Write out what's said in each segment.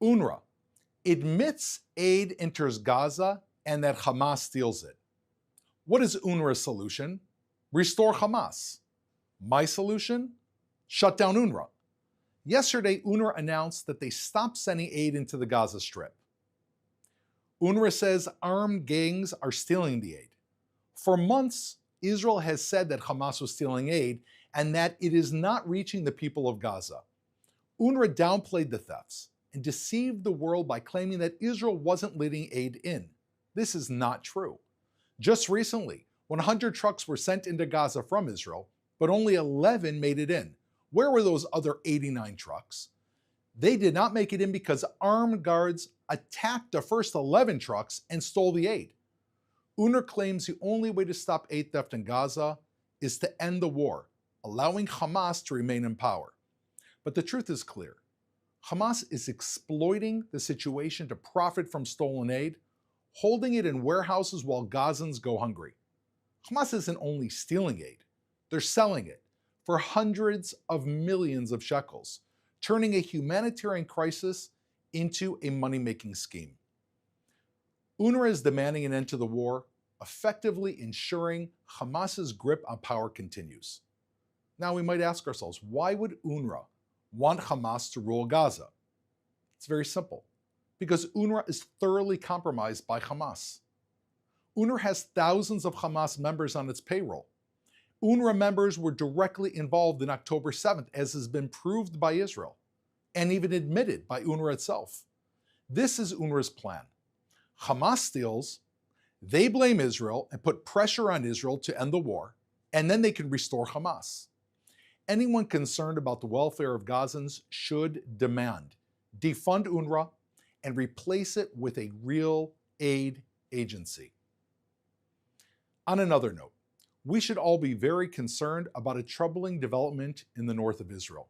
UNRWA admits aid enters Gaza and that Hamas steals it. What is UNRWA's solution? Restore Hamas. My solution? Shut down UNRWA. Yesterday, UNRWA announced that they stopped sending aid into the Gaza Strip. UNRWA says armed gangs are stealing the aid. For months, Israel has said that Hamas was stealing aid and that it is not reaching the people of Gaza. UNRWA downplayed the thefts and deceived the world by claiming that Israel wasn't letting aid in. This is not true. Just recently, 100 trucks were sent into Gaza from Israel, but only 11 made it in. Where were those other 89 trucks? They did not make it in because armed guards attacked the first 11 trucks and stole the aid. UNRWA claims the only way to stop aid theft in Gaza is to end the war, allowing Hamas to remain in power. But the truth is clear. Hamas is exploiting the situation to profit from stolen aid, holding it in warehouses while Gazans go hungry. Hamas isn't only stealing aid, they're selling it for hundreds of millions of shekels, turning a humanitarian crisis into a money-making scheme. UNRWA is demanding an end to the war, effectively ensuring Hamas's grip on power continues. Now we might ask ourselves, why would UNRWA want Hamas to rule Gaza? It's very simple. Because UNRWA is thoroughly compromised by Hamas. UNRWA has thousands of Hamas members on its payroll. UNRWA members were directly involved in October 7th, as has been proved by Israel, and even admitted by UNRWA itself. This is UNRWA's plan. Hamas steals, they blame Israel and put pressure on Israel to end the war, and then they can restore Hamas. Anyone concerned about the welfare of Gazans should demand defund UNRWA and replace it with a real aid agency. On another note, we should all be very concerned about a troubling development in the north of Israel.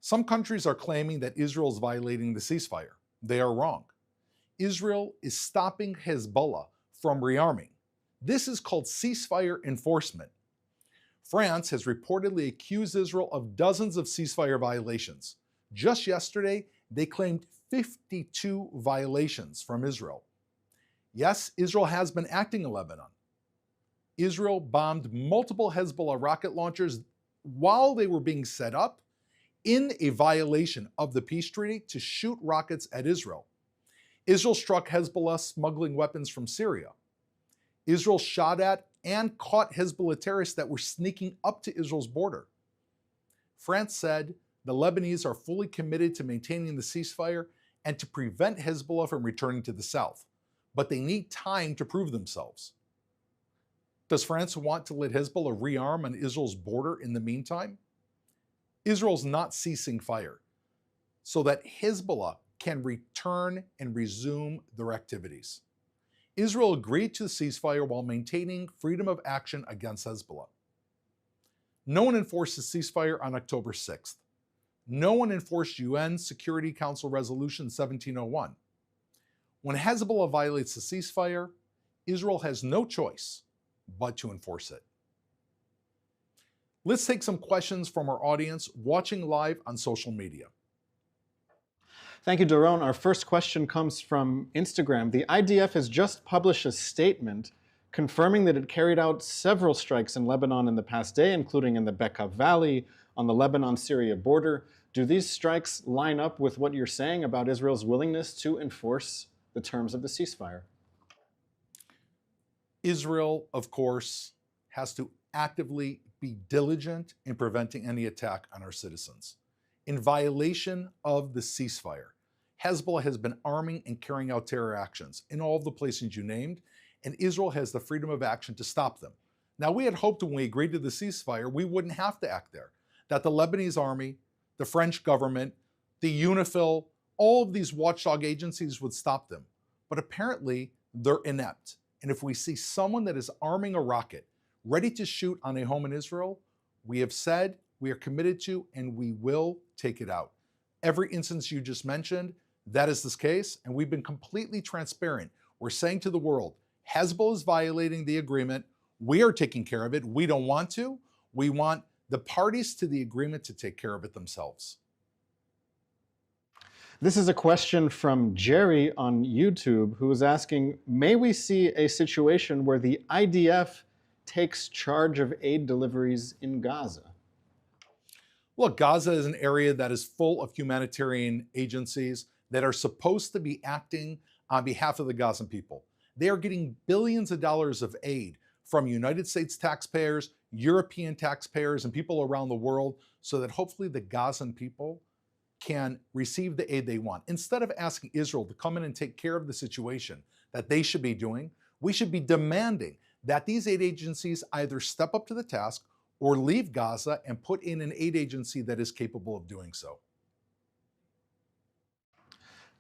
Some countries are claiming that Israel is violating the ceasefire. They are wrong. Israel is stopping Hezbollah from rearming. This is called ceasefire enforcement. France has reportedly accused Israel of dozens of ceasefire violations. Just yesterday, they claimed 52 violations from Israel. Yes, Israel has been acting in Lebanon. Israel bombed multiple Hezbollah rocket launchers while they were being set up in a violation of the peace treaty to shoot rockets at Israel. Israel struck Hezbollah smuggling weapons from Syria. Israel shot at and caught Hezbollah terrorists that were sneaking up to Israel's border. France said the Lebanese are fully committed to maintaining the ceasefire and to prevent Hezbollah from returning to the south, but they need time to prove themselves. Does France want to let Hezbollah rearm on Israel's border in the meantime? Israel's not ceasing fire so that Hezbollah can return and resume their activities. Israel agreed to the ceasefire while maintaining freedom of action against Hezbollah. No one enforced the ceasefire on October 6th. No one enforced UN Security Council Resolution 1701. When Hezbollah violates the ceasefire, Israel has no choice but to enforce it. Let's take some questions from our audience watching live on social media. Thank you, Doron. Our first question comes from Instagram. The IDF has just published a statement confirming that it carried out several strikes in Lebanon in the past day, including in the Bekaa Valley on the Lebanon-Syria border. Do these strikes line up with what you're saying about Israel's willingness to enforce the terms of the ceasefire? Israel, of course, has to actively be diligent in preventing any attack on our citizens. In violation of the ceasefire, Hezbollah has been arming and carrying out terror actions in all of the places you named, and Israel has the freedom of action to stop them. Now, we had hoped when we agreed to the ceasefire, we wouldn't have to act there, that the Lebanese army, the French government, the UNIFIL, all of these watchdog agencies would stop them. But apparently, they're inept. And if we see someone that is arming a rocket, ready to shoot on a home in Israel, we have said we are committed to and we will take it out. Every instance you just mentioned, that is this case, and we've been completely transparent. We're saying to the world, Hezbollah is violating the agreement. We are taking care of it. We don't want to. We want the parties to the agreement to take care of it themselves. This is a question from Jerry on YouTube, who is asking, may we see a situation where the IDF takes charge of aid deliveries in Gaza? Look, Gaza is an area that is full of humanitarian agencies that are supposed to be acting on behalf of the Gazan people. They are getting billions of dollars of aid from United States taxpayers, European taxpayers, and people around the world so that hopefully the Gazan people can receive the aid they want. Instead of asking Israel to come in and take care of the situation that they should be doing, we should be demanding that these aid agencies either step up to the task or leave Gaza and put in an aid agency that is capable of doing so.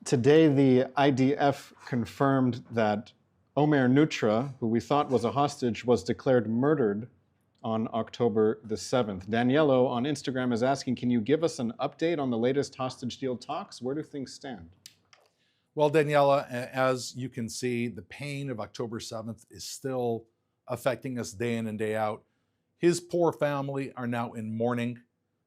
Today, the IDF confirmed that Omer Nutra, who we thought was a hostage, was declared murdered on October the 7th. Daniello on Instagram is asking, can you give us an update on the latest hostage deal talks? Where do things stand? Well, Daniela, as you can see, the pain of October 7th is still affecting us day in and day out. His poor family are now in mourning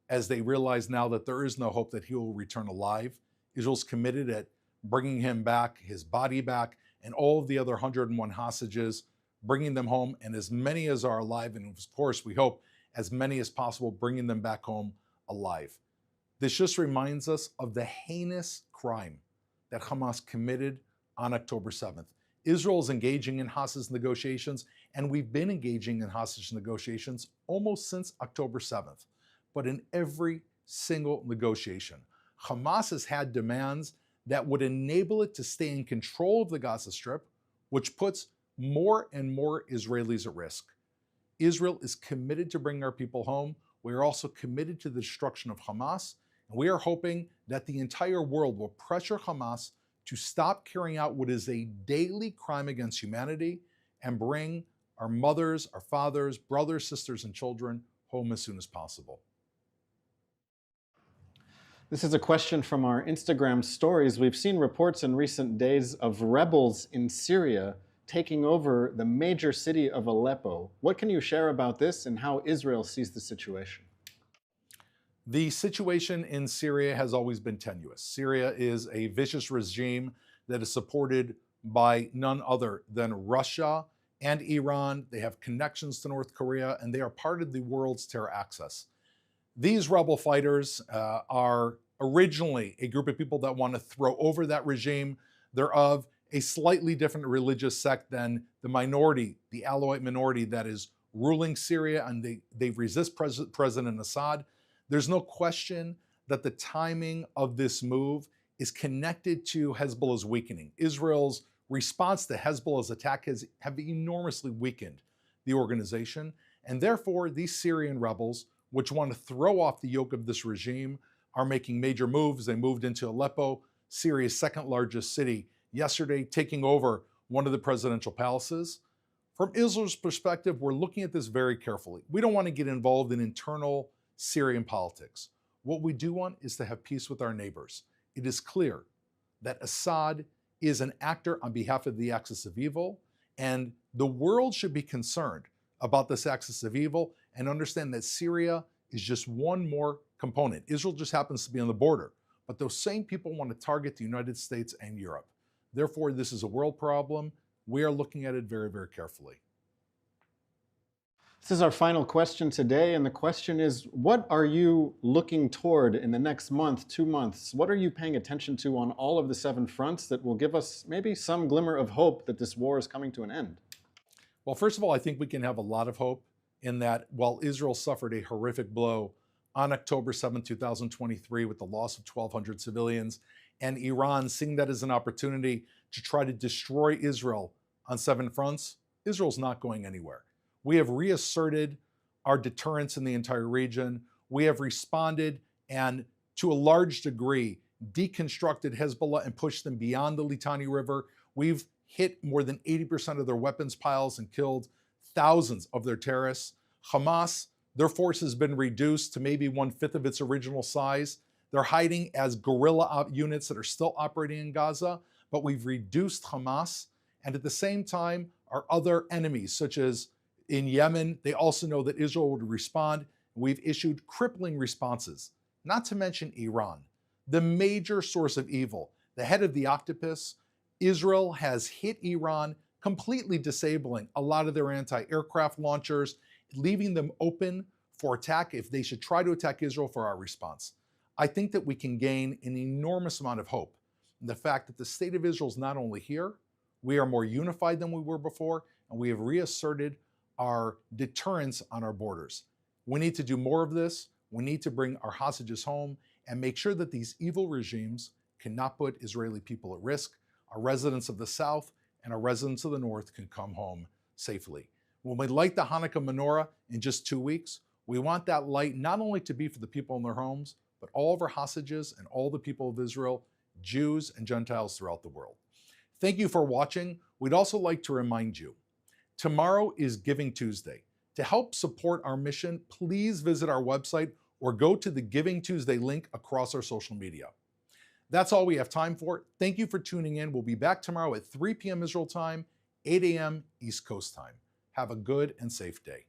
as they realize now that there is no hope that he will return alive. Israel's committed at bringing him back, his body back, and all of the other 101 hostages, bringing them home, and as many as are alive, and of course, we hope as many as possible, bringing them back home alive. This just reminds us of the heinous crime that Hamas committed on October 7th. Israel is engaging in hostage negotiations, and we've been engaging in hostage negotiations almost since October 7th. But in every single negotiation, Hamas has had demands that would enable it to stay in control of the Gaza Strip, which puts more and more Israelis at risk. Israel is committed to bringing our people home. We are also committed to the destruction of Hamas, and we are hoping that the entire world will pressure Hamas to stop carrying out what is a daily crime against humanity and bring our mothers, our fathers, brothers, sisters, and children home as soon as possible. This is a question from our Instagram stories. We've seen reports in recent days of rebels in Syria taking over the major city of Aleppo. What can you share about this and how Israel sees the situation? The situation in Syria has always been tenuous. Syria is a vicious regime that is supported by none other than Russia and Iran. They have connections to North Korea, and they are part of the world's terror axis. These rebel fighters are originally a group of people that want to throw over that regime. They're of a slightly different religious sect than the minority, the Alawite minority that is ruling Syria, and they resist President Assad. There's no question that the timing of this move is connected to Hezbollah's weakening. Israel's response to Hezbollah's attack have enormously weakened the organization, and therefore these Syrian rebels, which want to throw off the yoke of this regime, are making major moves. They moved into Aleppo, Syria's second largest city, yesterday, taking over one of the presidential palaces. From Israel's perspective, we're looking at this very carefully. We don't want to get involved in internal Syrian politics. What we do want is to have peace with our neighbors. It is clear that Assad is an actor on behalf of the axis of evil, and the world should be concerned about this axis of evil and understand that Syria is just one more component. Israel just happens to be on the border, but those same people want to target the United States and Europe. Therefore, this is a world problem. We are looking at it very, very carefully. This is our final question today, and the question is, what are you looking toward in the next month, 2 months? What are you paying attention to on all of the 7 fronts that will give us maybe some glimmer of hope that this war is coming to an end? Well, first of all, I think we can have a lot of hope in that while Israel suffered a horrific blow on October 7, 2023 with the loss of 1,200 civilians, and Iran seeing that as an opportunity to try to destroy Israel on 7 fronts, Israel's not going anywhere. We have reasserted our deterrence in the entire region. We have responded and, to a large degree, deconstructed Hezbollah and pushed them beyond the Litani River. We've hit more than 80% of their weapons piles and killed thousands of their terrorists. Hamas, their force has been reduced to maybe 1/5 of its original size. They're hiding as guerrilla units that are still operating in Gaza, but we've reduced Hamas. And at the same time, our other enemies, such as in Yemen, they also know that Israel would respond. We've issued crippling responses, not to mention Iran. the major source of evil, the head of the octopus. Israel has hit Iran, completely disabling a lot of their anti-aircraft launchers, leaving them open for attack if they should try to attack Israel for our response. I think that we can gain an enormous amount of hope in the fact that the state of Israel is not only here, we are more unified than we were before, and we have reasserted our deterrence on our borders. We need to do more of this. We need to bring our hostages home and make sure that these evil regimes cannot put Israeli people at risk. Our residents of the South and our residents of the North can come home safely. When we light the Hanukkah menorah in just 2 weeks, we want that light not only to be for the people in their homes, but all of our hostages and all the people of Israel, Jews and Gentiles throughout the world. Thank you for watching. We'd also like to remind you, tomorrow is Giving Tuesday. To help support our mission, please visit our website or go to the Giving Tuesday link across our social media. That's all we have time for. Thank you for tuning in. We'll be back tomorrow at 3 p.m. Israel time, 8 a.m. East Coast time. Have a good and safe day.